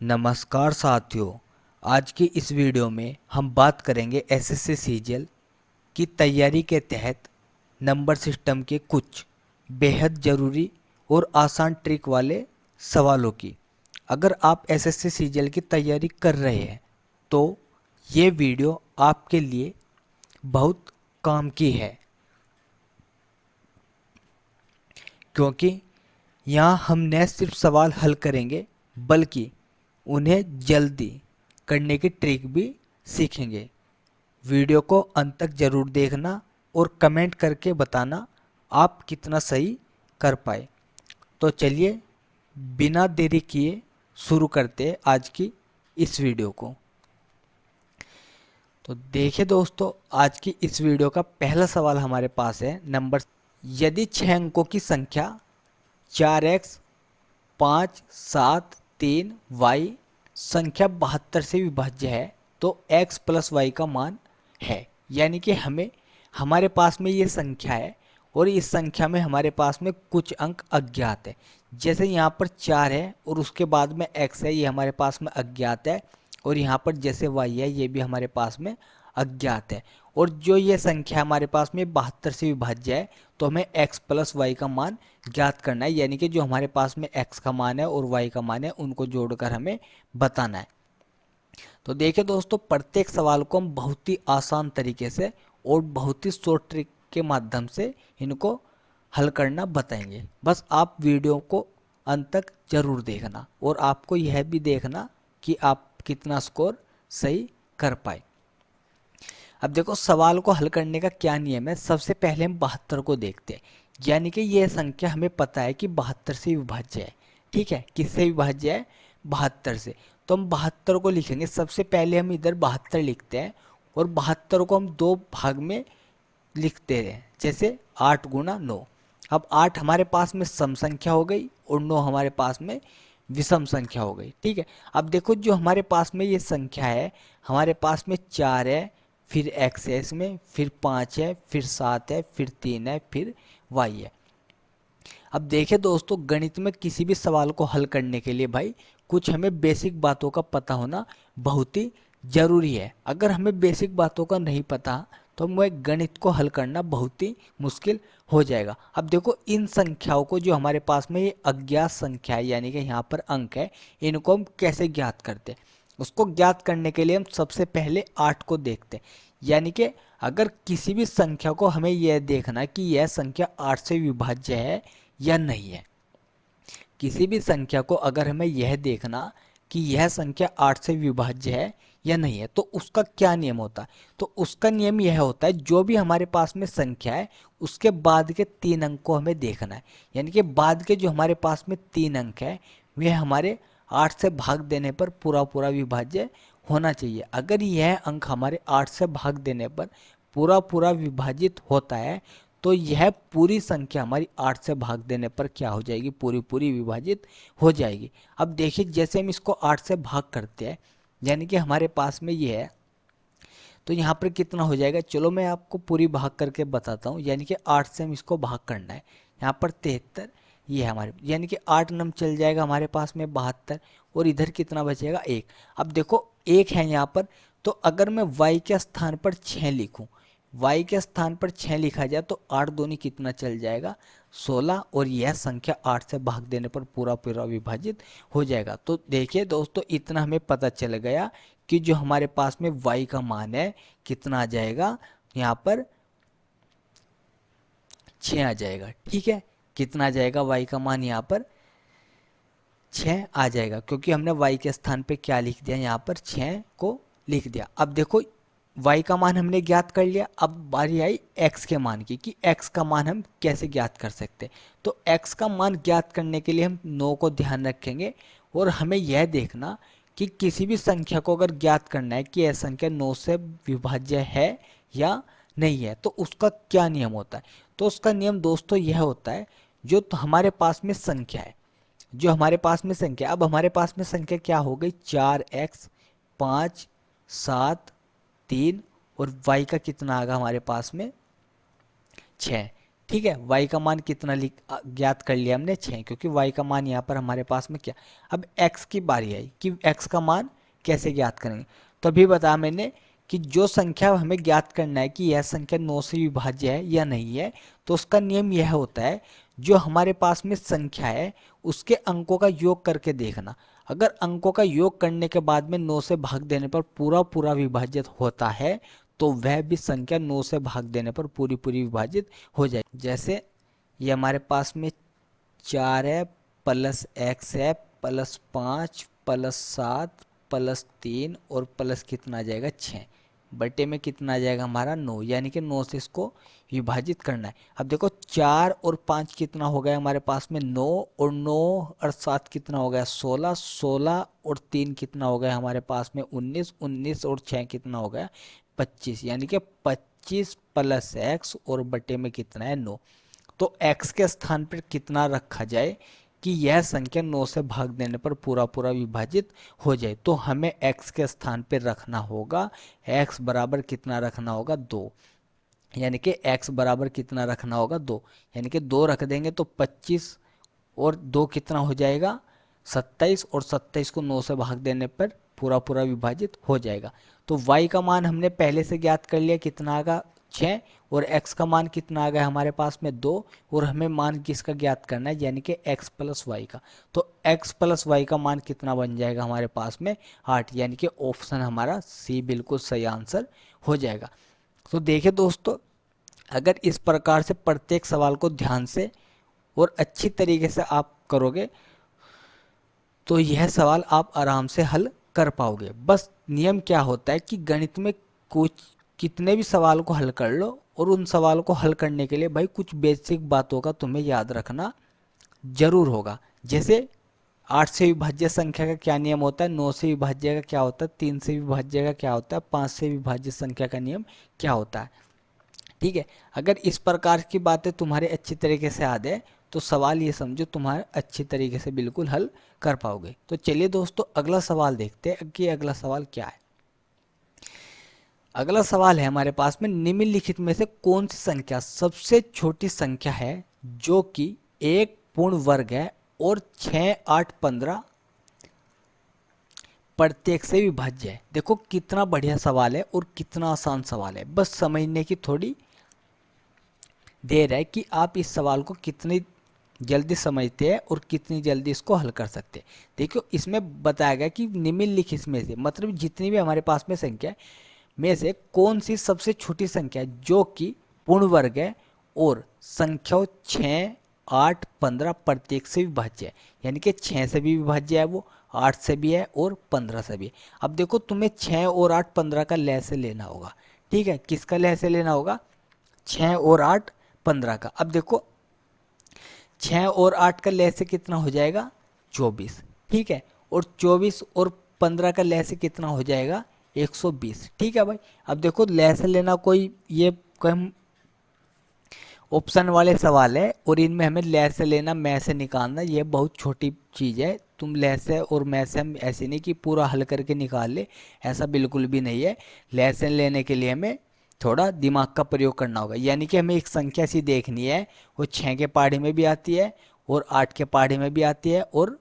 नमस्कार साथियों। आज की इस वीडियो में हम बात करेंगे एसएससी सीजीएल की तैयारी के तहत नंबर सिस्टम के कुछ बेहद ज़रूरी और आसान ट्रिक वाले सवालों की। अगर आप एसएससी सीजीएल की तैयारी कर रहे हैं तो ये वीडियो आपके लिए बहुत काम की है, क्योंकि यहाँ हम न सिर्फ सवाल हल करेंगे बल्कि उन्हें जल्दी करने की ट्रिक भी सीखेंगे। वीडियो को अंत तक जरूर देखना और कमेंट करके बताना आप कितना सही कर पाए। तो चलिए बिना देरी किए शुरू करते हैं आज की इस वीडियो को। तो देखिए दोस्तों, आज की इस वीडियो का पहला सवाल हमारे पास है नंबर। यदि 6 अंकों की संख्या 4x 5 7 3 y संख्या 72 से विभाज्य है तो x प्लस वाई का मान है। यानी कि हमारे पास में ये संख्या है और इस संख्या में हमारे पास में कुछ अंक अज्ञात है। जैसे यहाँ पर 4 है और उसके बाद में x है, ये हमारे पास में अज्ञात है। और यहाँ पर जैसे y है, ये भी हमारे पास में अज्ञात है। और जो ये संख्या हमारे पास में 72 से विभाज्य है तो हमें x प्लस वाई का मान ज्ञात करना है। यानी कि जो हमारे पास में x का मान है और y का मान है उनको जोड़कर हमें बताना है। तो देखिए दोस्तों, प्रत्येक सवाल को हम बहुत ही आसान तरीके से और बहुत ही शॉर्ट ट्रिक के माध्यम से इनको हल करना बताएंगे। बस आप वीडियो को अंत तक जरूर देखना और आपको यह भी देखना कि आप कितना स्कोर सही कर पाए। अब देखो, सवाल को हल करने का क्या नियम है। सबसे पहले हम 72 को देखते हैं। यानी कि यह संख्या हमें पता है कि 72 से विभाज्य है। ठीक है, किससे विभाज्य है? 72 से। तो हम 72 को लिखेंगे। सबसे पहले हम इधर 72 लिखते हैं और 72 को हम दो भाग में लिखते हैं, जैसे 8 गुना 9। अब 8 हमारे पास में सम संख्या हो गई और 9 हमारे पास में विषम संख्या हो गई। ठीक है, अब देखो जो हमारे पास में ये संख्या है, हमारे पास में 4 है, फिर x है इसमें, फिर 5 है, फिर 7 है, फिर 3 है, फिर y है। अब देखिए दोस्तों, गणित में किसी भी सवाल को हल करने के लिए भाई कुछ हमें बेसिक बातों का पता होना बहुत ही जरूरी है। अगर हमें बेसिक बातों का नहीं पता तो हमें गणित को हल करना बहुत ही मुश्किल हो जाएगा। अब देखो, इन संख्याओं को जो हमारे पास में ये अज्ञात संख्या है, यानी कि यहाँ पर अंक है, इनको हम कैसे ज्ञात करते हैं? उसको ज्ञात करने के लिए हम सबसे पहले 8 को देखते हैं। यानी कि अगर किसी भी संख्या को हमें यह देखना कि यह संख्या 8 से विभाज्य है या नहीं है। किसी भी संख्या को अगर हमें यह देखना कि यह संख्या 8 से विभाज्य है या नहीं है तो उसका क्या नियम होता है? तो उसका नियम यह होता है, जो भी हमारे पास में संख्या है उसके बाद के 3 अंक को हमें देखना है। यानी कि बाद के जो हमारे पास में 3 अंक है वह हमारे 8 से भाग देने पर पूरा पूरा विभाज्य होना चाहिए। अगर यह अंक हमारे 8 से भाग देने पर पूरा पूरा विभाजित होता है तो यह पूरी संख्या हमारी 8 से भाग देने पर क्या हो जाएगी? पूरी पूरी विभाजित हो जाएगी। अब देखिए, जैसे हम इसको 8 से भाग करते हैं, यानी कि हमारे पास में ये है, तो यहाँ पर कितना हो जाएगा? चलो मैं आपको पूरी भाग करके बताता हूँ। यानी कि 8 से हम इसको भाग करना है। यहाँ पर 73, ये है हमारे, यानी कि 8 नम चल जाएगा हमारे पास में 72 और इधर कितना बचेगा? 1। अब देखो 1 है यहाँ पर, तो अगर मैं y के स्थान पर 6 लिखूँ, y के स्थान पर 6 लिखा जाए तो 8 दूनी कितना चल जाएगा? 16। और यह संख्या 8 से भाग देने पर पूरा पूरा विभाजित हो जाएगा। तो देखिए दोस्तों, इतना हमें पता चल गया कि जो हमारे पास में y का मान है कितना आ जाएगा? यहाँ पर 6 आ जाएगा। ठीक है, कितना आ जाएगा? y का मान यहाँ पर 6 आ जाएगा, क्योंकि हमने y के स्थान पे क्या लिख दिया? यहाँ पर 6 को लिख दिया। अब देखो, y का मान हमने ज्ञात कर लिया। अब बारी आई x के मान की कि x का मान हम कैसे ज्ञात कर सकते। तो x का मान ज्ञात करने के लिए हम 9 को ध्यान रखेंगे और हमें यह देखना कि किसी भी संख्या को अगर ज्ञात करना है कि यह संख्या 9 से विभाज्य है या नहीं है तो उसका क्या नियम होता है? तो उसका नियम दोस्तों यह होता है, जो तो हमारे पास में संख्या है, जो हमारे पास में संख्या, अब हमारे पास में संख्या क्या हो गई? 4x 5 7 3 और y का कितना आ गया हमारे पास में? 6। ठीक है, y का मान कितना ज्ञात कर लिया हमने 6, क्योंकि y का मान यहाँ पर हमारे पास में क्या। अब x की बारी आई कि x का मान कैसे ज्ञात करेंगे। तो अभी बताया मैंने कि जो संख्या हमें ज्ञात करना है कि यह संख्या 9 से विभाज्य है या नहीं है, तो उसका नियम यह होता है जो हमारे पास में संख्या है उसके अंकों का योग करके देखना। अगर अंकों का योग करने के बाद में 9 से भाग देने पर पूरा पूरा विभाजित होता है तो वह भी संख्या 9 से भाग देने पर पूरी पूरी विभाजित हो जाए। जैसे ये हमारे पास में 4 है प्लस x है प्लस 5 प्लस 7 प्लस 3 और प्लस कितना आ जाएगा 6 बटे में कितना आ जाएगा हमारा 9, यानी कि 9 से इसको विभाजित करना है। अब देखो 4 और 5 कितना हो गया हमारे पास में 9, और 9 और 7 कितना हो गया 16, 16 और 3 कितना हो गया हमारे पास में 19, 19 और 6 कितना हो गया 25, यानी कि 25 प्लस x और बटे में कितना है 9। तो x के स्थान पर कितना रखा जाए कि यह संख्या 9 से भाग देने पर पूरा पूरा विभाजित हो जाए। तो हमें x के स्थान पर रखना होगा x बराबर कितना रखना होगा 2, यानी कि x बराबर कितना रखना होगा 2, यानी कि 2 रख देंगे तो 25 और 2 कितना हो जाएगा 27, और 27 को 9 से भाग देने पर पूरा पूरा विभाजित हो जाएगा। तो y का मान हमने पहले से ज्ञात कर लिया कितना आगा 6, और x का मान कितना आ गया हमारे पास में 2, और हमें मान किसका ज्ञात करना है यानी कि x प्लस वाई का। तो x प्लस वाई का मान कितना बन जाएगा हमारे पास में 8, यानी कि ऑप्शन हमारा सी बिल्कुल सही आंसर हो जाएगा। तो देखिए दोस्तों, अगर इस प्रकार से प्रत्येक सवाल को ध्यान से और अच्छी तरीके से आप करोगे तो यह सवाल आप आराम से हल कर पाओगे। बस नियम क्या होता है कि गणित में कुछ कितने भी सवाल को हल कर लो, और उन सवालों को हल करने के लिए भाई कुछ बेसिक बातों का तुम्हें याद रखना जरूर होगा। जैसे 8 से विभाज्य संख्या का क्या नियम होता है, 9 से विभाज्य का क्या होता है, 3 से विभाज्य का क्या होता है, 5 से विभाज्य संख्या का नियम क्या होता है। ठीक है, अगर इस प्रकार की बातें तुम्हारे अच्छी तरीके से याद है तो सवाल ये समझो तुम्हारे अच्छी तरीके से बिल्कुल हल कर पाओगे। तो चलिए दोस्तों अगला सवाल देखते हैं कि अगला सवाल क्या है। अगला सवाल है हमारे पास में, निम्नलिखित में से कौन सी संख्या सबसे छोटी संख्या है जो कि एक पूर्ण वर्ग है और 6, 8, 15 प्रत्येक से विभाज्य है। देखो कितना बढ़िया सवाल है और कितना आसान सवाल है, बस समझने की थोड़ी देर है कि आप इस सवाल को कितनी जल्दी समझते हैं और कितनी जल्दी इसको हल कर सकते हैं। देखो इसमें बताया गया कि निम्नलिखित में से, मतलब जितनी भी हमारे पास में संख्या में से कौन सी सबसे छोटी संख्या है जो कि पूर्ण वर्ग है और संख्या 6, 8, 15 प्रत्येक से विभाज्य है, यानी कि 6 से भी विभाज्य है वो, 8 से भी है और 15 से भी है। अब देखो तुम्हें 6 और 8, 15 का लय से लेना होगा। ठीक है, किसका लय से लेना होगा 6 और 8, 15 का। अब देखो 6 और 8 का लय से कितना हो जाएगा 24। ठीक है, और 24 और 15 का लय से कितना हो जाएगा 120। ठीक है भाई, अब देखो लय से लेना कोई ये कम ऑप्शन वाले सवाल है और इनमें हमें लय से लेना मैं से निकालना ये बहुत छोटी चीज़ है। तुम लय से और मैं से हम ऐसे नहीं कि पूरा हल करके निकाल ले, ऐसा बिल्कुल भी नहीं है। लय से लेने के लिए हमें थोड़ा दिमाग का प्रयोग करना होगा, यानी कि हमें एक संख्या ऐसी देखनी है वो 6 के पहाड़ी में भी आती है और 8 के पहाड़ी में भी आती है और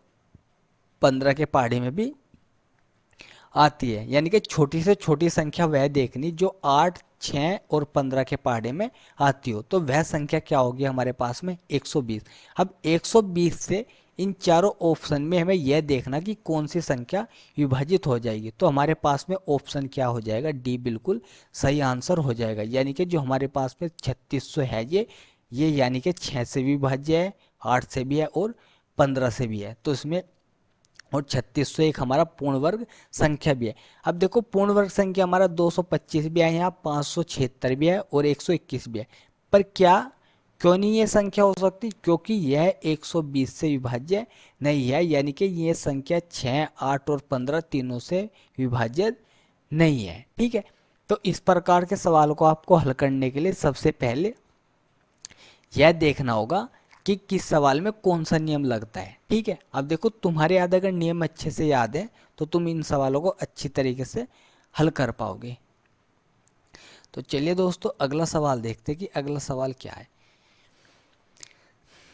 15 के पहाड़ी में भी आती है, यानी कि छोटी से छोटी संख्या वह देखनी जो 8, 6 और 15 के पहाड़े में आती हो। तो वह संख्या क्या होगी हमारे पास में 120। अब 120 से इन चारों ऑप्शन में हमें यह देखना कि कौन सी संख्या विभाजित हो जाएगी। तो हमारे पास में ऑप्शन क्या हो जाएगा डी बिल्कुल सही आंसर हो जाएगा, यानी कि जो हमारे पास में 3600 है ये यानी कि 6 से भी विभाज्य है, 8 से भी है और 15 से भी है। तो इसमें और 3600 एक हमारा पूर्ण वर्ग संख्या भी है। अब देखो पूर्ण वर्ग संख्या हमारा 225 भी है, यहाँ 576 भी है और 121 भी है, पर क्या क्यों नहीं ये संख्या हो सकती, क्योंकि यह 120 से विभाज्य नहीं है, यानी कि ये संख्या 6, 8 और 15 तीनों से विभाजित नहीं है। ठीक है, तो इस प्रकार के सवाल को आपको हल करने के लिए सबसे पहले यह देखना होगा कि किस सवाल में कौन सा नियम लगता है। ठीक है, अब देखो तुम्हारे याद अगर नियम अच्छे से याद है तो तुम इन सवालों को अच्छी तरीके से हल कर पाओगे। तो चलिए दोस्तों अगला सवाल देखते हैं कि अगला सवाल क्या है।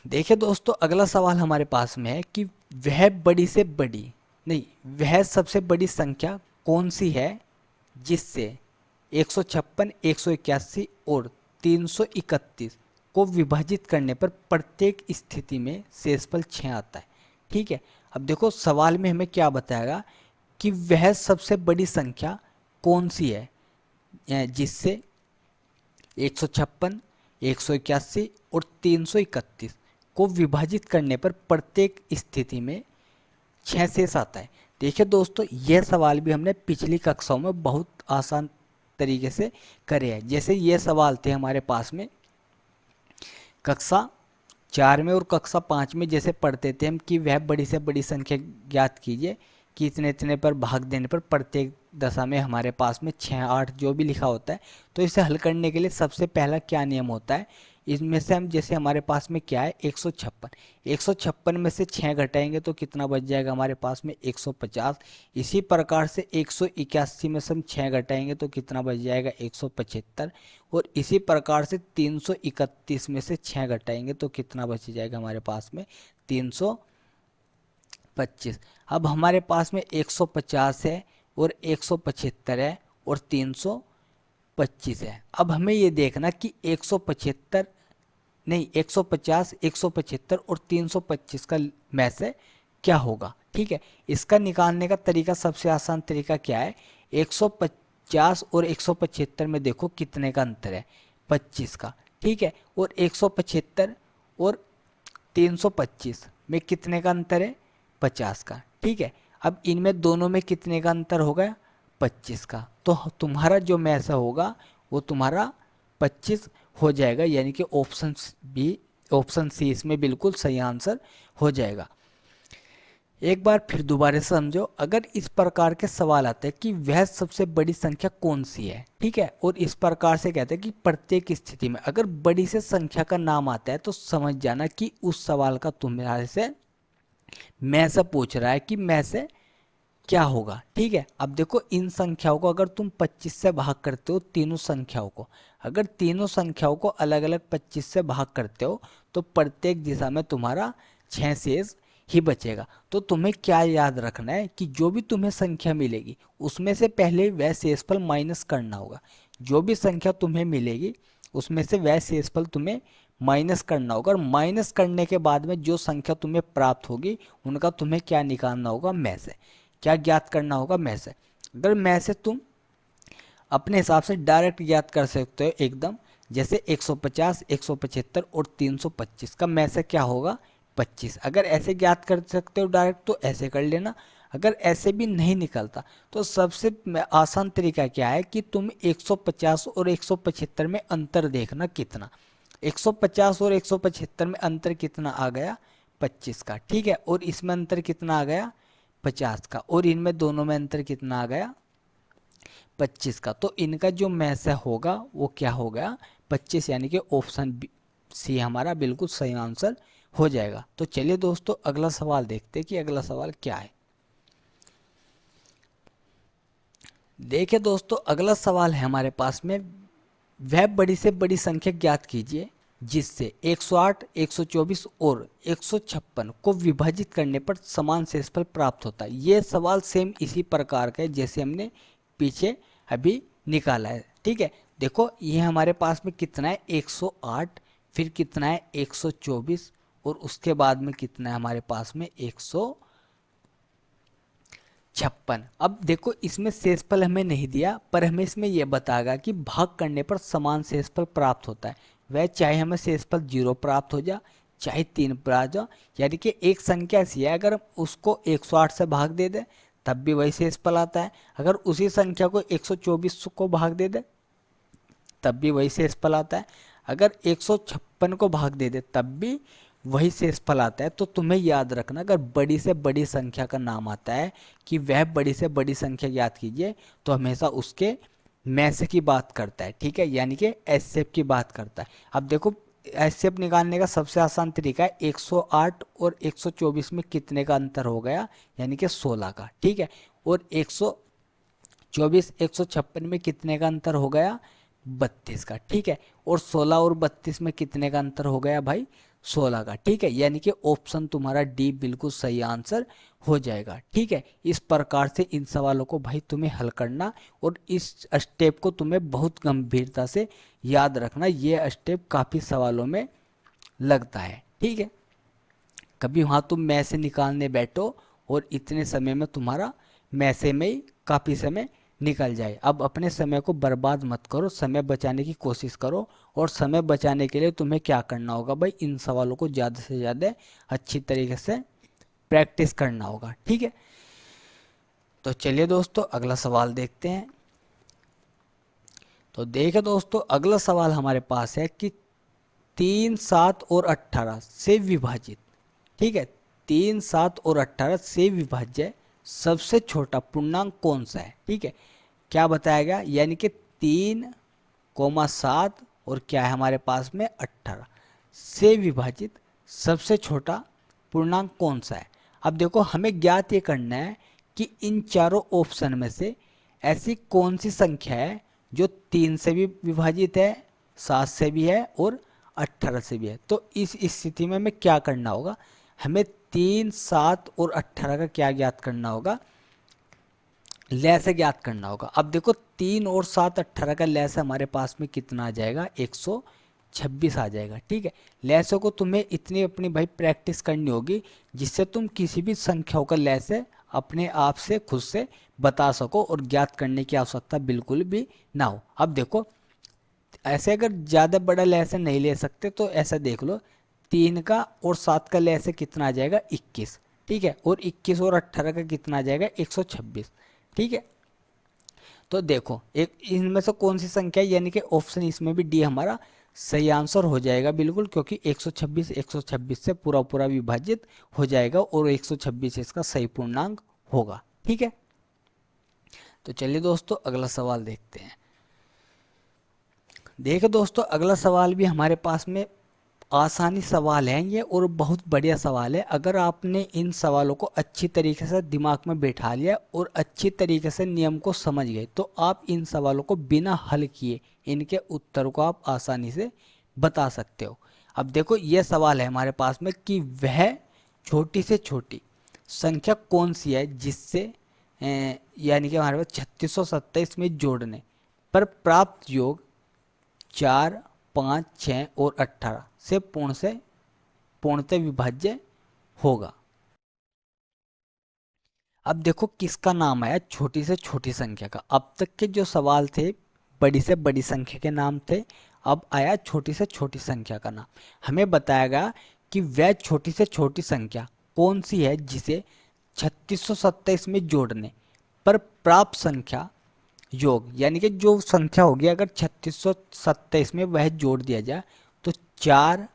देखिए दोस्तों, अगला सवाल हमारे पास में है कि वह बड़ी से बड़ी नहीं वह सबसे बड़ी संख्या कौन सी है जिससे 156, 181 और 331 को विभाजित करने पर प्रत्येक स्थिति में शेषफल 6 आता है। ठीक है, अब देखो सवाल में हमें क्या बताएगा कि वह सबसे बड़ी संख्या कौन सी है जिससे 156, 181 और 331 को विभाजित करने पर प्रत्येक स्थिति में 6 शेष आता है। देखिए दोस्तों, यह सवाल भी हमने पिछली कक्षाओं में बहुत आसान तरीके से करे हैं। जैसे ये सवाल थे हमारे पास में कक्षा 4 में और कक्षा 5 में, जैसे पढ़ते थे हम कि वह बड़ी से बड़ी संख्या ज्ञात कीजिए कि इतने इतने पर भाग देने पर प्रत्येक दशा में हमारे पास में 6, 8 जो भी लिखा होता है। तो इसे हल करने के लिए सबसे पहला क्या नियम होता है, इसमें से हम जैसे हमारे पास में क्या है 156, 156 में से 6 घटाएंगे तो कितना बच जाएगा हमारे पास में 150। इसी प्रकार से 181 में से हम 6 घटाएंगे तो कितना बच जाएगा 175। और इसी प्रकार से 331 में से 6 घटाएंगे तो कितना बच जाएगा हमारे पास में 325। अब हमारे पास में 150 है और 175 है और 325 है। अब हमें ये देखना कि 175 नहीं 150, 175 और 325 का में से क्या होगा। ठीक है, इसका निकालने का तरीका, सबसे आसान तरीका क्या है, 150 और 175 में देखो कितने का अंतर है, 25 का। ठीक है, और 175 और 325 में कितने का अंतर है, 50 का। ठीक है, अब इनमें दोनों में कितने का अंतर हो गया, 25 का। तो तुम्हारा जो मैसा होगा वो तुम्हारा 25 हो जाएगा, यानी कि ऑप्शन सी इसमें बिल्कुल सही आंसर हो जाएगा। एक बार फिर दोबारा समझो, अगर इस प्रकार के सवाल आते हैं कि वह सबसे बड़ी संख्या कौन सी है, ठीक है, और इस प्रकार से कहते हैं कि प्रत्येक स्थिति में अगर बड़ी से संख्या का नाम आता है तो समझ जाना कि उस सवाल का तुम्हारे से मैं से पूछ रहा है कि मैं से क्या होगा। ठीक है, अब देखो इन संख्याओं को अगर तुम 25 से भाग करते हो, तीनों संख्याओं को अगर तीनों संख्याओं को अलग अलग 25 से भाग करते हो तो प्रत्येक दिशा में तुम्हारा 6 शेष ही बचेगा। तो तुम्हें क्या याद रखना है कि जो भी तुम्हें संख्या मिलेगी उसमें से पहले वह शेषफल माइनस करना होगा। जो भी संख्या तुम्हें मिलेगी उसमें से वह शेषफल तुम्हें माइनस करना होगा, और माइनस करने के बाद में जो संख्या तुम्हें प्राप्त होगी उनका तुम्हें क्या निकालना होगा, में से क्या ज्ञात करना होगा, में से। अगर में से तुम अपने हिसाब से डायरेक्ट ज्ञात कर सकते हो एकदम, जैसे 150, 175 और 325 का में से क्या होगा, 25। अगर ऐसे ज्ञात कर सकते हो डायरेक्ट तो ऐसे कर लेना। अगर ऐसे भी नहीं निकलता तो सबसे आसान तरीका क्या है कि तुम 150 और 175 में अंतर देखना कितना। 150 और 175 में अंतर कितना आ गया, 25 का। ठीक है, और इसमें अंतर कितना आ गया, 50 का। और इनमें दोनों में अंतर कितना आ गया, 25 का। तो इनका जो में से होगा वो क्या हो गया, 25, यानी कि ऑप्शन सी हमारा बिल्कुल सही आंसर हो जाएगा। तो चलिए दोस्तों अगला सवाल देखते हैं कि अगला सवाल क्या है। देखिए दोस्तों, अगला सवाल है हमारे पास में, वह बड़ी से बड़ी संख्या ज्ञात कीजिए जिससे 108, 124 और 156 को विभाजित करने पर समान शेषफल प्राप्त होता है। ये सवाल सेम इसी प्रकार का है जैसे हमने पीछे अभी निकाला है। ठीक है, देखो ये हमारे पास में कितना है, 108, फिर कितना है 124 और उसके बाद में कितना है हमारे पास में 156। अब देखो इसमें शेषफल हमें नहीं दिया, पर हमें इसमें यह बताएगा कि भाग करने पर समान शेषफल प्राप्त होता है। वह चाहे हमें शेषफल 0 प्राप्त हो जाए चाहे 3 प्राप्त हो, यानी कि एक संख्या ऐसी है अगर हम उसको 108 से भाग दे दे तब भी वही शेषफल आता है, अगर उसी संख्या को 124 को भाग दे दे तब भी वही शेषफल आता है, अगर 156 को भाग दे दे तब भी वही शेषफल आता है। तो तुम्हें याद रखना, अगर बड़ी से बड़ी संख्या का नाम आता है कि वह बड़ी से बड़ी संख्या याद कीजिए तो हमेशा उसके में से की बात करता है। ठीक है, यानी कि एचसीएफ की बात करता है। अब देखो एचसीएफ निकालने का सबसे आसान तरीका है, 108 और 124 में कितने का अंतर हो गया, यानी कि 16 का। ठीक है, और 124, 156 में कितने का अंतर हो गया, 32 का। ठीक है, और 16 और 32 में कितने का अंतर हो गया भाई, 16 का। ठीक है, यानी कि ऑप्शन तुम्हारा डी बिल्कुल सही आंसर हो जाएगा। ठीक है, इस प्रकार से इन सवालों को भाई तुम्हें हल करना और इस स्टेप को तुम्हें बहुत गंभीरता से याद रखना। ये स्टेप काफ़ी सवालों में लगता है। ठीक है, कभी वहाँ तुम मैसे निकालने बैठो और इतने समय में तुम्हारा मैसे में ही काफ़ी समय निकल जाए। अब अपने समय को बर्बाद मत करो, समय बचाने की कोशिश करो। और समय बचाने के लिए तुम्हें क्या करना होगा भाई, इन सवालों को ज़्यादा से ज़्यादा अच्छी तरीके से प्रैक्टिस करना होगा। ठीक है, तो चलिए दोस्तों अगला सवाल देखते हैं। तो देखिए दोस्तों, अगला सवाल हमारे पास है कि 3, 7 और 18 से विभाजित, ठीक है, 3, 7 और 18 से विभाज्य सबसे छोटा पूर्णांक कौन सा है। ठीक है, क्या बताया गया, यानी कि 3, 7 और क्या है हमारे पास में 18 से विभाजित सबसे छोटा पूर्णांक कौन सा है। अब देखो, हमें ज्ञात ये करना है कि इन चारों ऑप्शन में से ऐसी कौन सी संख्या है जो 3 से भी विभाजित है, 7 से भी है और 18 से भी है। तो इस स्थिति में हमें क्या करना होगा, हमें 3, 7 और 18 का क्या ज्ञात करना होगा, लैसे ज्ञात करना होगा। अब देखो 3 और 7 18 का लैसे हमारे पास में कितना आ जाएगा, 126 आ जाएगा। ठीक है, लैसे को तुम्हें इतनी अपनी भाई प्रैक्टिस करनी होगी जिससे तुम किसी भी संख्याओं का लैसे अपने आप से खुद से बता सको और ज्ञात करने की आवश्यकता बिल्कुल भी ना हो। अब देखो, ऐसे अगर ज़्यादा बड़ा लैसे नहीं ले सकते तो ऐसा देख लो, 3 का और 7 का लैसे कितना आ जाएगा, 21। ठीक है, और 21 और 18 का कितना आ जाएगा, 126। ठीक है, तो देखो एक इनमें से कौन सी संख्या है, यानी कि ऑप्शन इसमें भी डी हमारा सही आंसर हो जाएगा बिल्कुल, क्योंकि 126 से पूरा पूरा विभाजित हो जाएगा और 126 इसका सही पूर्णांक होगा। ठीक है, तो चलिए दोस्तों अगला सवाल देखते हैं। देखो दोस्तों, अगला सवाल भी हमारे पास में आसानी सवाल है ये और बहुत बढ़िया सवाल है। अगर आपने इन सवालों को अच्छी तरीके से दिमाग में बैठा लिया और अच्छी तरीके से नियम को समझ गए तो आप इन सवालों को बिना हल किए इनके उत्तर को आप आसानी से बता सकते हो। अब देखो, ये सवाल है हमारे पास में कि वह छोटी से छोटी संख्या कौन सी है जिससे यानी कि हमारे पास 3627 में जोड़ने पर प्राप्त योग 4, 5, 6 और 18 से पूर्णतः विभाज्य होगा। अब देखो किसका नाम आया छोटी से छोटी संख्या का। अब तक के जो सवाल थे बड़ी से बड़ी संख्या के नाम थे, अब आया छोटी से छोटी संख्या का नाम। हमें बताया गया कि वह छोटी से छोटी संख्या कौन सी है जिसे 3627 में जोड़ने पर प्राप्त संख्या योग, यानी कि जो संख्या होगी अगर 3627 में वह जोड़ दिया जाए तो 4,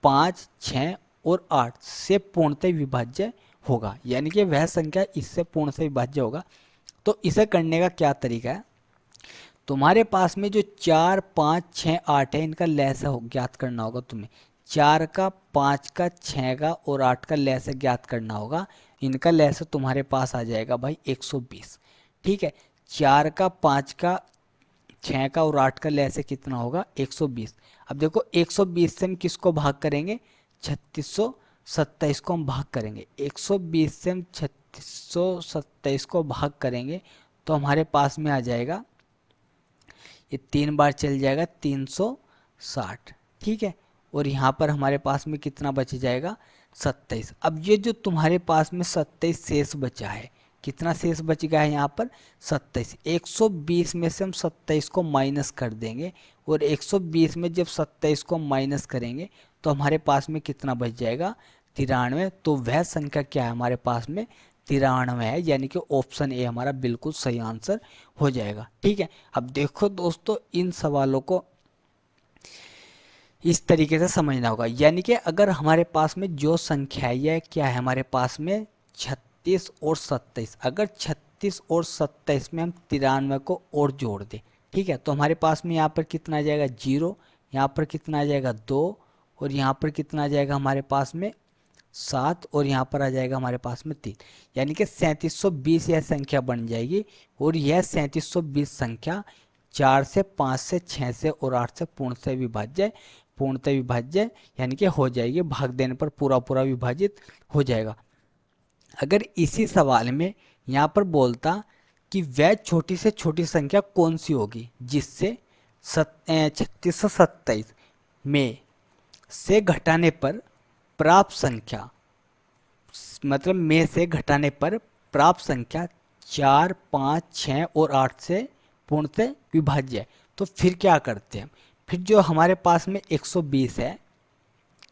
5, 6 और 8 से पूर्णतः विभाज्य होगा, यानी कि वह संख्या इससे पूर्ण से विभाज्य होगा। तो इसे करने का क्या तरीका है, तुम्हारे पास में जो 4, 5, 6, 8 है इनका लैसा ज्ञात करना होगा तुम्हें। 4 का, 5 का, 6 का और 8 का लैसा ज्ञात करना होगा। इनका लैसा तुम्हारे पास आ जाएगा भाई 120। ठीक है, 4 का, 5 का, 6 का और 8 का लैसे कितना होगा, 120। अब देखो 120 से हम किसको भाग करेंगे, 3627 को हम भाग करेंगे। 120 से हम 3627 को भाग करेंगे तो हमारे पास में आ जाएगा, ये 3 बार चल जाएगा 360। ठीक है, और यहाँ पर हमारे पास में कितना बच जाएगा, 27। अब ये जो तुम्हारे पास में 27 शेष बचा है, कितना शेष बच गया है यहाँ पर, 27। 120 में से हम 27 को माइनस कर देंगे और 120 में जब 27 को माइनस करेंगे तो हमारे पास में कितना बच जाएगा, 93। तो वह संख्या क्या है हमारे पास में, 93 है, यानी कि ऑप्शन ए हमारा बिल्कुल सही आंसर हो जाएगा। ठीक है, अब देखो दोस्तों इन सवालों को इस तरीके से समझना होगा, यानी कि अगर हमारे पास में जो संख्या है यह क्या है हमारे पास में 36 और 27, अगर 36 और 27 में हम 93 को और जोड़ दें, ठीक है, तो हमारे पास में यहाँ पर कितना आ जाएगा 0, यहाँ पर कितना आ जाएगा 2 और यहाँ पर कितना आ जाएगा हमारे पास में 7 और यहाँ पर आ जाएगा हमारे पास में 3, यानी कि 3720 यह संख्या बन जाएगी। और यह 3720 संख्या 4 से 5 से 6 से और 8 से पूर्ण से विभाज्य पूर्णतः विभाज्य यानी कि हो जाएगी, भाग देने पर पूरा पूरा विभाजित हो जाएगा। अगर इसी सवाल में यहाँ पर बोलता कि वह छोटी से छोटी संख्या कौन सी होगी जिससे 3627 में से घटाने पर प्राप्त संख्या, मतलब में से घटाने पर प्राप्त संख्या 4, 5, 6 और 8 से पूर्णतः विभाज्य है, तो फिर क्या करते हैं? फिर जो हमारे पास में 120 है,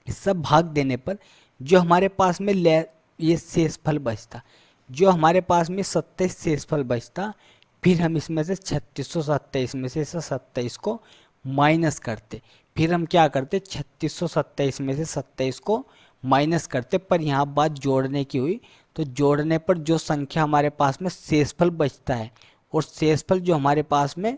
इस सब भाग देने पर जो हमारे पास में ये शेषफल बचता, जो हमारे पास में 27 शेषफल बचता, फिर हम इसमें से 3627 में से 27 को माइनस करते। फिर हम क्या करते? 3627 में से 27 को माइनस करते, पर यहाँ बात जोड़ने की हुई, तो जोड़ने पर जो संख्या हमारे पास में शेषफल बचता है और शेषफल जो हमारे पास में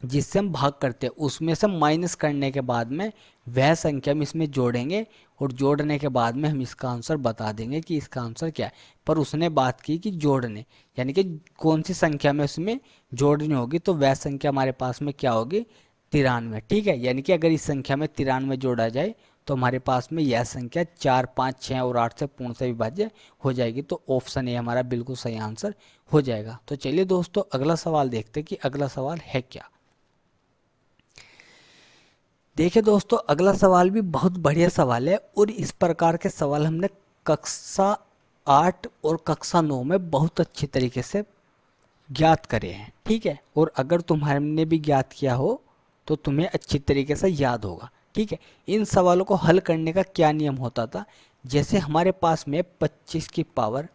जिससे हम भाग करते हैं उसमें से माइनस करने के बाद में वह संख्या हम इसमें जोड़ेंगे और जोड़ने के बाद में हम इसका आंसर बता देंगे कि इसका आंसर क्या है। पर उसने बात की कि जोड़ने, यानी कि कौन सी संख्या में उसमें जोड़नी होगी, तो वह संख्या हमारे पास में क्या होगी? 93। ठीक है, यानी कि अगर इस संख्या में 93 जोड़ा जाए तो हमारे पास में यह संख्या 4, 5, 6 और 8 से पूर्णतः विभाज्य हो जाएगी। तो ऑप्शन ए हमारा बिल्कुल सही आंसर हो जाएगा। तो चलिए दोस्तों अगला सवाल देखते हैं कि अगला सवाल है क्या। देखिए दोस्तों अगला सवाल भी बहुत बढ़िया सवाल है और इस प्रकार के सवाल हमने कक्षा 8 और कक्षा 9 में बहुत अच्छी तरीके से ज्ञात करे हैं। ठीक है, और अगर तुम्हारे भी ज्ञात किया हो तो तुम्हें अच्छी तरीके से याद होगा। ठीक है, इन सवालों को हल करने का क्या नियम होता था? जैसे हमारे पास में 25 की पावर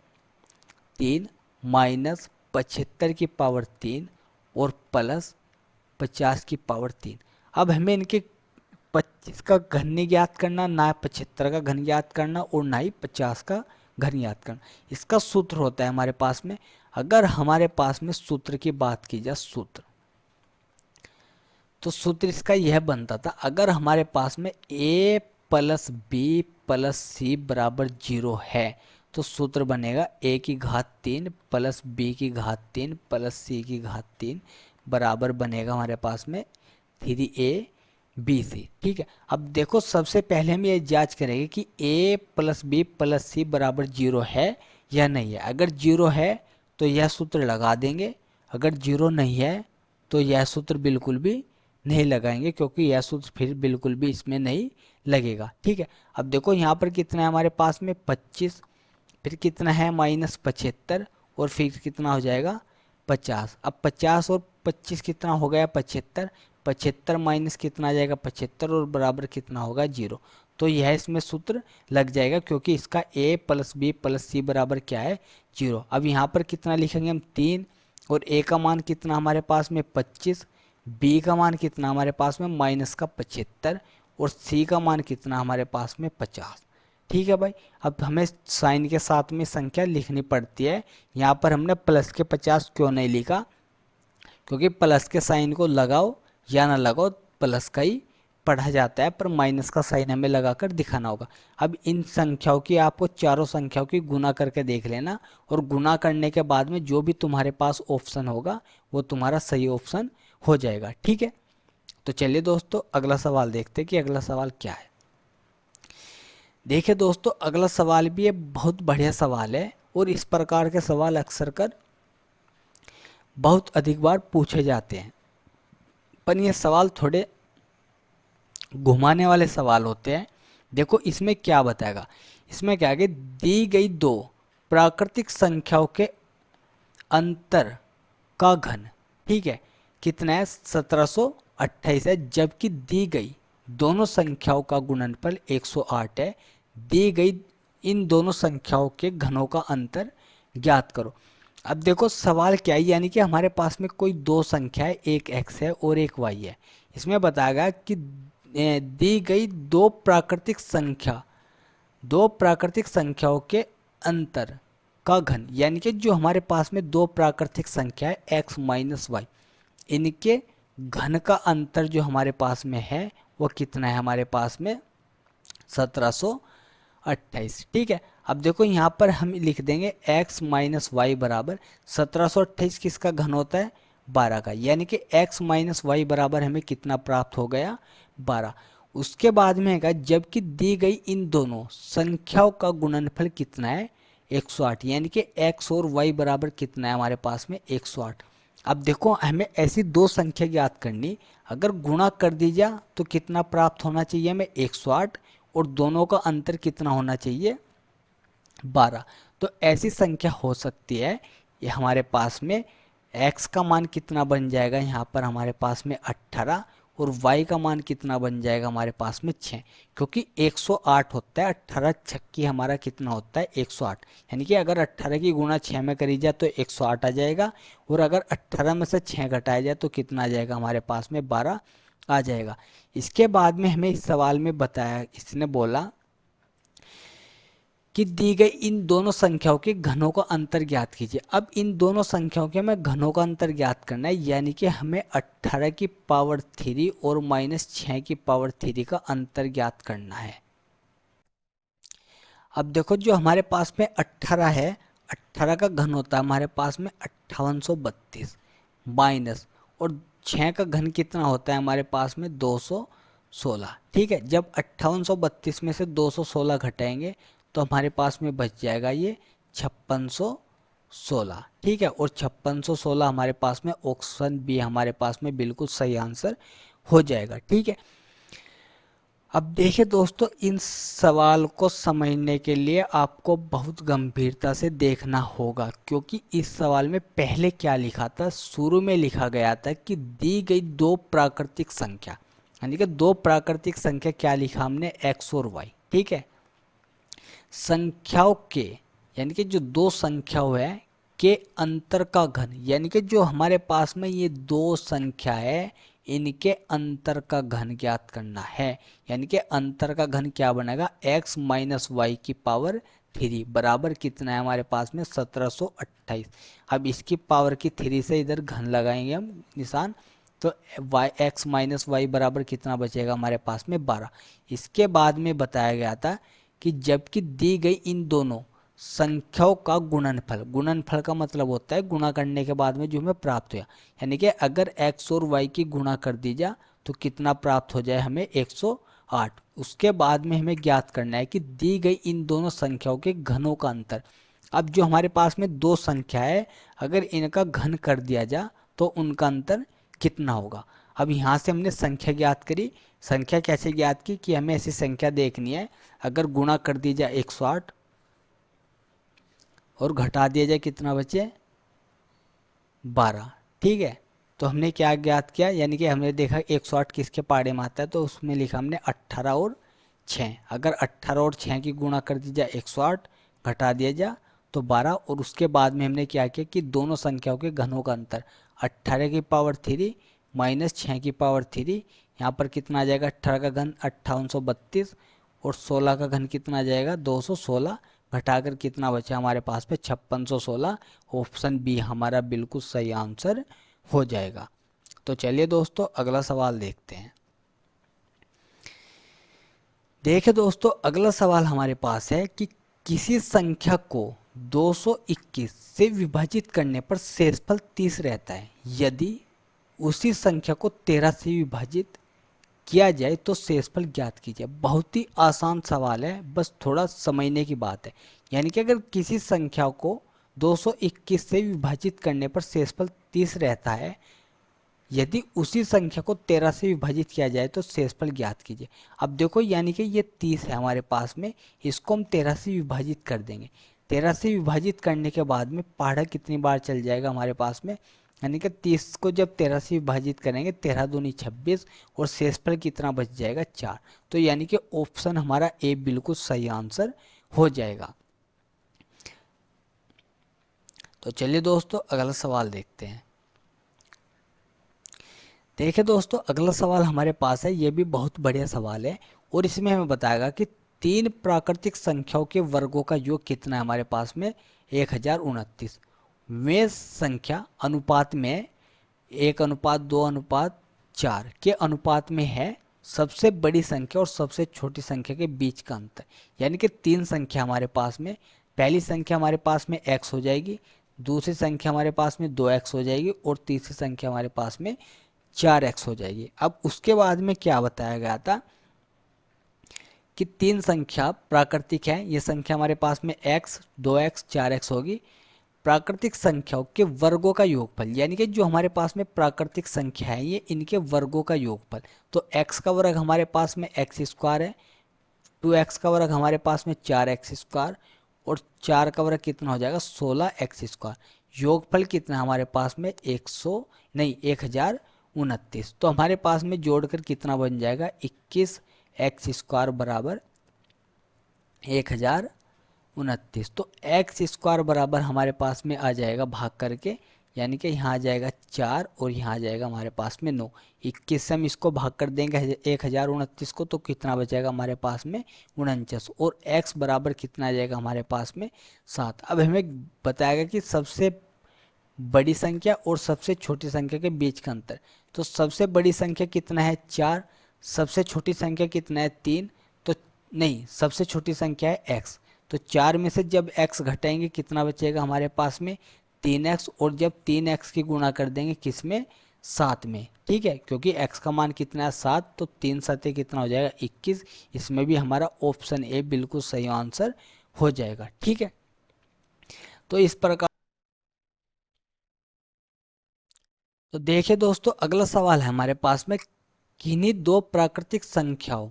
3 माइनस 75 की पावर 3 और प्लस 50 की पावर 3। अब हमें इनके 25 का घन ज्ञात करना, ना 75 का घन ज्ञात करना और ना ही 50 का घन ज्ञात करना। इसका सूत्र होता है हमारे पास में, अगर हमारे पास में सूत्र की बात की जाए, सूत्र तो सूत्र इसका यह बनता था, अगर हमारे पास में a प्लस बी प्लस सी बराबर 0 है तो सूत्र बनेगा a की घात 3 प्लस b की घात 3 प्लस c की घात 3 बराबर बनेगा हमारे पास में 3ab। ठीक है, अब देखो सबसे पहले हम ये जांच करेंगे कि a प्लस बी प्लस सी बराबर 0 है या नहीं है। अगर 0 है तो यह सूत्र लगा देंगे, अगर 0 नहीं है तो यह सूत्र बिल्कुल भी नहीं लगाएंगे, क्योंकि यह सूत्र फिर बिल्कुल भी इसमें नहीं लगेगा। ठीक है, अब देखो यहाँ पर कितना है हमारे पास में 25, फिर कितना है माइनस 75 और फिर कितना हो जाएगा 50। अब 50 और 25 कितना हो गया 75, 75 माइनस कितना आ जाएगा 75 और बराबर कितना होगा 0। तो यह इसमें सूत्र लग जाएगा, क्योंकि इसका a प्लस बी प्लस सी बराबर क्या है 0। अब यहाँ पर कितना लिखेंगे हम 3 और a का मान कितना हमारे पास में 25, b का मान कितना हमारे पास में माइनस का 75 और c का मान कितना हमारे पास में 50। ठीक है भाई, अब हमें साइन के साथ में संख्या लिखनी पड़ती है। यहाँ पर हमने प्लस के 50 क्यों नहीं लिखा? क्योंकि प्लस के साइन को लगाओ या ना लगाओ प्लस का ही पढ़ा जाता है, पर माइनस का साइन हमें लगाकर दिखाना होगा। अब इन संख्याओं की आपको चारों संख्याओं की गुना करके देख लेना, और गुना करने के बाद में जो भी तुम्हारे पास ऑप्शन होगा वो तुम्हारा सही ऑप्शन हो जाएगा। ठीक है, तो चलिए दोस्तों अगला सवाल देखते हैं कि अगला सवाल क्या है। देखिए दोस्तों अगला सवाल भी एक बहुत बढ़िया सवाल है और इस प्रकार के सवाल अक्सर कर बहुत अधिक बार पूछे जाते हैं, पर ये सवाल थोड़े घुमाने वाले सवाल होते हैं। देखो इसमें क्या बताएगा, इसमें क्या है कि दी गई दो प्राकृतिक संख्याओं के अंतर का घन, ठीक है, कितना है 1728 है, जबकि दी गई दोनों संख्याओं का गुणनफल 108 है। दी गई इन दोनों संख्याओं के घनों का अंतर ज्ञात करो। अब देखो सवाल क्या है, यानी कि हमारे पास में कोई दो संख्या है, एक x है और एक y है। इसमें बताया गया कि दी गई दो प्राकृतिक संख्याओं के अंतर का घन, यानी कि जो हमारे पास में दो प्राकृतिक संख्या है x माइनस वाई, इनके घन का अंतर जो हमारे पास में है वो कितना है हमारे पास में 1728। ठीक है, अब देखो यहाँ पर हम लिख देंगे x माइनस वाई बराबर 1728 किसका घन होता है 12 का, यानी कि x माइनस वाई बराबर हमें कितना प्राप्त हो गया 12। उसके बाद में है जबकि दी गई इन दोनों संख्याओं का गुणनफल कितना है 108, यानी कि x और y बराबर कितना है हमारे पास में 108। अब देखो हमें ऐसी दो संख्या ज्ञात करनी, अगर गुणा कर दी जाए तो कितना प्राप्त होना चाहिए हमें 108, और दोनों का अंतर कितना होना चाहिए 12। तो ऐसी संख्या हो सकती है, ये हमारे पास में x का मान कितना बन जाएगा यहाँ पर हमारे पास में 18, और y का मान कितना बन जाएगा हमारे पास में 6, क्योंकि 108 होता है, 18 छक्की हमारा कितना होता है 108, यानी कि अगर 18 की गुणा 6 में करी जाए तो 108 आ जाएगा, और अगर 18 में से 6 घटाया जाए तो कितना आ जाएगा हमारे पास में 12 आ जाएगा। इसके बाद में हमें इस सवाल में बताया, इसने बोला कि दी गई इन दोनों संख्याओं के घनों का अंतर ज्ञात कीजिए। अब इन दोनों संख्याओं के हमें घनों का अंतर ज्ञात करना है, यानी कि हमें 18 की पावर 3 और -6 की पावर 3 का अंतर ज्ञात करना है। अब देखो जो हमारे पास में 18 है, 18 का घन होता है हमारे पास में 5832 माइनस, और 6 का घन कितना होता है हमारे पास में 216। ठीक है, जब 5832 में से 216 घटाएंगे तो हमारे पास में बच जाएगा ये 5616। ठीक है, और 5616 हमारे पास में ऑप्शन बी हमारे पास में बिल्कुल सही आंसर हो जाएगा। ठीक है, अब देखिए दोस्तों, इन सवाल को समझने के लिए आपको बहुत गंभीरता से देखना होगा, क्योंकि इस सवाल में पहले क्या लिखा था, शुरू में लिखा गया था कि दी गई दो प्राकृतिक संख्या, यानी कि दो प्राकृतिक संख्या क्या लिखा हमने x और y। ठीक है, संख्याओं के, यानी कि जो दो संख्याओं है के अंतर का घन, यानी कि जो हमारे पास में ये दो संख्या है इनके अंतर का घन ज्ञात करना है, यानी कि अंतर का घन क्या बनेगा x माइनस वाई की पावर 3 बराबर कितना है हमारे पास में 1728। अब इसकी पावर की 3 से इधर घन लगाएंगे हम निशान, तो x माइनस वाई बराबर कितना बचेगा हमारे पास में 12। इसके बाद में बताया गया था कि जबकि दी गई इन दोनों संख्याओं का गुणनफल, गुणनफल का मतलब होता है गुणा करने के बाद में जो हमें प्राप्त हुआ, यानी कि अगर x और y की गुणा कर दी जाए तो कितना प्राप्त हो जाए हमें 108। उसके बाद में हमें ज्ञात करना है कि दी गई इन दोनों संख्याओं के घनों का अंतर। अब जो हमारे पास में दो संख्या है, अगर इनका घन कर दिया जाए तो उनका अंतर कितना होगा। अब यहाँ से हमने संख्या ज्ञात करी, संख्या कैसे ज्ञात की कि हमें ऐसी संख्या देखनी है, अगर गुणा कर दी जाए 108 और घटा दिया जाए कितना बचे 12। ठीक है, तो हमने क्या ज्ञात किया, यानी कि हमने देखा 108 किसके पाड़े में आता है, तो उसमें लिखा हमने 18 और 6। अगर 18 और 6 की गुणा कर दी जाए 108 घटा दिया जाए तो 12, और उसके बाद में हमने क्या किया कि दोनों संख्याओं के घनों का अंतर 18 की पावर 3 माइनस 6 की पावर 3, यहाँ पर कितना आ जाएगा 18 का घन 5832 और 16 का घन कितना आ जाएगा 216, घटाकर कितना बचा हमारे पास में 5616। ऑप्शन बी हमारा बिल्कुल सही आंसर हो जाएगा। तो चलिए दोस्तों अगला सवाल देखते हैं। देखिए दोस्तों, अगला सवाल हमारे पास है कि किसी संख्या को 221 से विभाजित करने पर शेषफल 30 रहता है, यदि उसी संख्या को 13 से विभाजित किया जाए तो शेषफल ज्ञात कीजिए। बहुत ही आसान सवाल है, बस थोड़ा समझने की बात है। यानी कि अगर किसी संख्या को 221 से विभाजित करने पर शेषफल 30 रहता है, यदि उसी संख्या को 13 से विभाजित किया जाए तो शेषफल ज्ञात कीजिए। अब देखो, यानी कि ये 30 है हमारे पास में, इसको हम 13 से विभाजित कर देंगे। 13 से विभाजित करने के बाद में पहाड़ा कितनी बार चल जाएगा हमारे पास में, यानी कि 30 को जब 13 से विभाजित करेंगे 13 दूनी 26, और शेषफल कितना बच जाएगा 4। तो यानी कि ऑप्शन हमारा ए बिल्कुल सही आंसर हो जाएगा। तो चलिए दोस्तों अगला सवाल देखते हैं। देखिए दोस्तों, अगला सवाल हमारे पास है, ये भी बहुत बढ़िया सवाल है, और इसमें हमें बताएगा कि तीन प्राकृतिक संख्याओं के वर्गों का योग कितना है हमारे पास में 1029। वे संख्या अनुपात में 1:2:4 के अनुपात में है। सबसे बड़ी संख्या और सबसे छोटी संख्या के बीच का अंतर, यानी कि तीन संख्या हमारे पास में, पहली संख्या हमारे पास में x हो जाएगी, दूसरी संख्या हमारे पास में 2x हो जाएगी, और तीसरी संख्या हमारे पास में 4x हो जाएगी। अब उसके बाद में क्या बताया गया था कि तीन संख्या प्राकृतिक है, ये संख्या हमारे पास में x 2x 4x होगी। प्राकृतिक संख्याओं के वर्गों का योगफल, यानी कि जो हमारे पास में प्राकृतिक संख्या है ये इनके वर्गों का योगफल। तो x का वर्ग हमारे पास में x स्क्वायर है, 2x का वर्ग हमारे पास में 4x स्क्वायर, और 4 का वर्ग कितना हो जाएगा 16x स्क्वायर। योगफल कितना हमारे पास में 1029। तो हमारे पास में जोड़कर कितना बन जाएगा 21x स्क्वायर बराबर 1029। तो x स्क्वायर बराबर हमारे पास में आ जाएगा भाग करके, यानी कि यहाँ आ जाएगा 4 और यहाँ आ जाएगा हमारे पास में 9। 21 से हम इसको भाग कर देंगे 1029 को, तो कितना बचेगा हमारे पास में 49, और x बराबर कितना आ जाएगा हमारे पास में 7। अब हमें बताएगा कि सबसे बड़ी संख्या और सबसे छोटी संख्या के बीच का अंतर। तो सबसे बड़ी संख्या कितना है 4, सबसे छोटी संख्या कितना है 3, तो नहीं, सबसे छोटी संख्या है x। तो 4 में से जब x घटाएंगे कितना बचेगा हमारे पास में 3x, और जब 3x की गुणा कर देंगे किस में 7 में, ठीक है, क्योंकि x का मान कितना है 7, तो 3 7 कितना हो जाएगा 21। इसमें भी हमारा ऑप्शन ए बिल्कुल सही आंसर हो जाएगा, ठीक है। तो इस प्रकार, तो देखिए दोस्तों, अगला सवाल है हमारे पास में, किन्हीं दो प्राकृतिक संख्याओं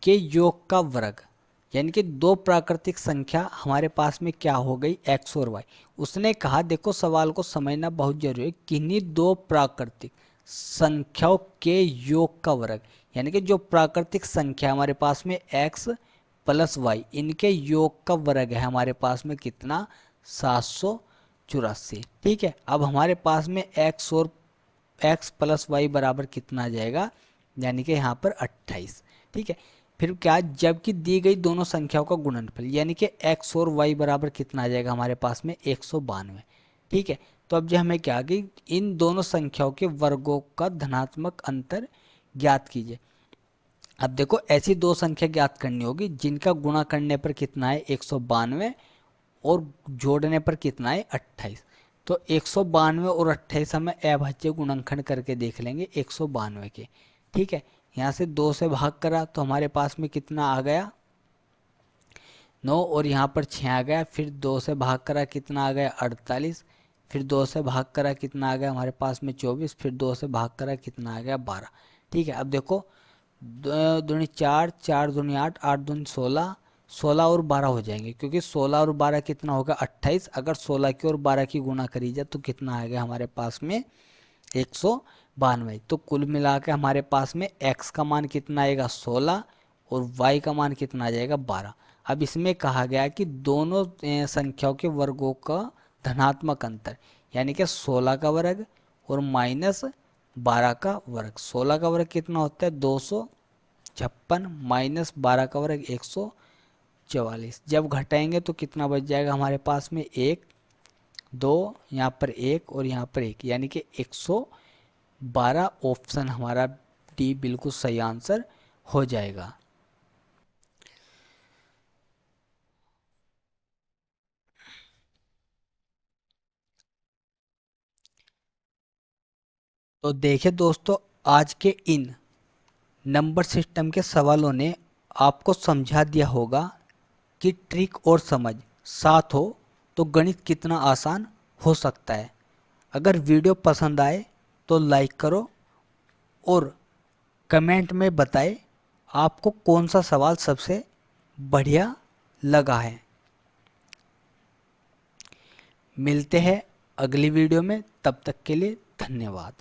के योग का वर्ग, यानी कि दो प्राकृतिक संख्या हमारे पास में क्या हो गई x और y। उसने कहा, देखो सवाल को समझना बहुत जरूरी है, किन्हीं दो प्राकृतिक संख्याओं के योग का वर्ग, यानी कि जो प्राकृतिक संख्या हमारे पास में x प्लस y, इनके योग का वर्ग है हमारे पास में कितना 784, ठीक है। अब हमारे पास में x और x प्लस वाई बराबर कितना आ जाएगा, यानी कि यहाँ पर 28, ठीक है। फिर क्या, जबकि दी गई दोनों संख्याओं का गुणनफल, यानी कि x और y बराबर कितना आ जाएगा हमारे पास में 192, ठीक है। तो अब जो हमें क्या कि इन दोनों संख्याओं के वर्गों का धनात्मक अंतर ज्ञात कीजिए। अब देखो, ऐसी दो संख्या ज्ञात करनी होगी जिनका गुणा करने पर कितना है 192 और जोड़ने पर कितना है 28। तो 192 और 28 हमें अभाज्य गुणनखंड करके देख लेंगे 192 के, ठीक है। यहाँ से 2 से भाग करा तो हमारे पास में कितना आ गया 9, और यहाँ पर 6 आ गया। फिर 2 से भाग करा कितना आ गया 48, फिर 2 से भाग करा कितना आ गया हमारे पास में 24, फिर 2 से भाग करा कितना आ गया 12, ठीक है। अब देखो, 2 4, 4 दूनी 8, 8 दूनी 16, 16 और 12 हो जाएंगे, क्योंकि 16 और 12 कितना होगा 28। अगर 16 की और 12 की गुणा करी जाए तो कितना आ गया हमारे पास में 192। तो कुल मिला के हमारे पास में x का मान कितना आएगा 16 और y का मान कितना आ जाएगा 12। अब इसमें कहा गया कि दोनों संख्याओं के वर्गों का धनात्मक अंतर, यानी कि 16 का वर्ग और माइनस 12 का वर्ग। 16 का वर्ग कितना होता है 256, माइनस 12 का वर्ग 144। जब घटाएंगे तो कितना बच जाएगा हमारे पास में 1 2, यहाँ पर 1 और यहाँ पर 1, यानी कि 112। ऑप्शन हमारा डी बिल्कुल सही आंसर हो जाएगा। तो देखिए दोस्तों, आज के इन नंबर सिस्टम के सवालों ने आपको समझा दिया होगा कि ट्रिक और समझ साथ हो तो गणित कितना आसान हो सकता है। अगर वीडियो पसंद आए तो लाइक करो और कमेंट में बताएं आपको कौन सा सवाल सबसे बढ़िया लगा है। मिलते हैं अगली वीडियो में, तब तक के लिए धन्यवाद।